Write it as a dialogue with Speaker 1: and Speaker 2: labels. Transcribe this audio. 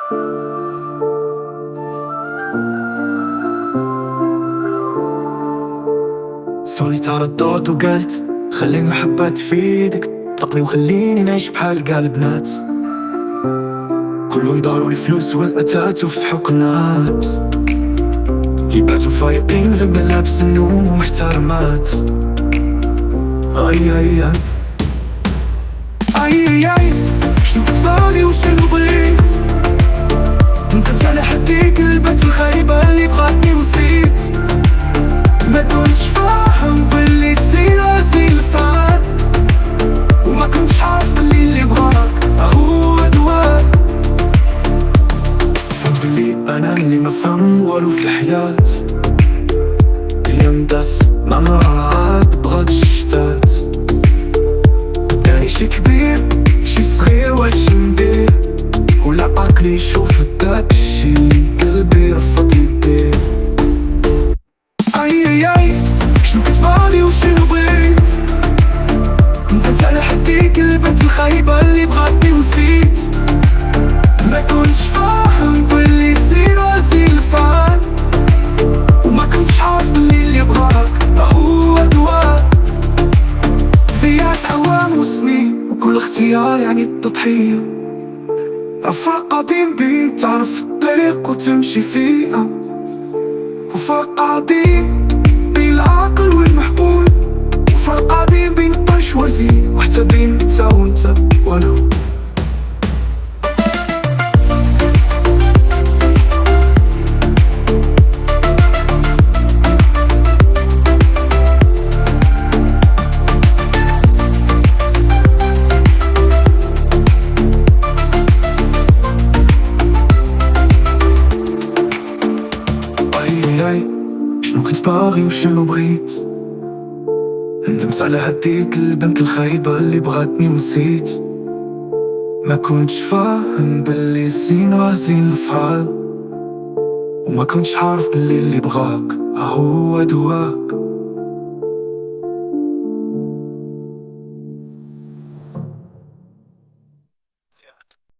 Speaker 1: صوني ترددت وقلت خلي المحبة تفيدك، طقني وخليني نعيش بحال قال البنات. كلهم داروا لي فلوس والأتات وفتحوا قناة، يباتوا فايقين غير ملابس النوم ومحترمات. اي اي اي اي اي اي شنو كنت باغي وشنو بغيت؟ ندمت على حديك البنت الخايبة اللي بغاتني ونسيت. ما كنتش فاهم باللي السيرة زي الفات، وما كنتش عارف باللي اللي بغاك هو دواك. فهم باللي انا اللي ما فهم والو في الحياة. ايام داس مع مرات بغات الشتات، داني شي كبير شي صغير واش ندير، ولا عقلي يشوف داك الشي اللي قلبي رفض يدير. اي اي اي شنو كنت باغي وشنو بغيت؟ ندمت على حديك البنت الخايبة اللي بغاتني ونسيت. ما كنتش فاهم باللي السيرة زي الفات، وما كنتش عارف باللي اللي بغاك هو دواك. ضيعت أعوام وسنين وكل اختيار يعني التضحية، أفرق قاعدين بين تعرف الطريق وتمشي فيها، وفرق قاعدين بين العاقل والمحبول، وفرق قاعدين بين الطش والزين، وحتى بين انت وانت وانا. شنو كنت باغي وشنو بغيت؟ ندمت على هديك البنت الخايبة اللي بغاتني ونسيت. ما كنتش فاهم باللي الزين راه زين الفعال، وما كنتش عارف باللي اللي بغاك هو دواك.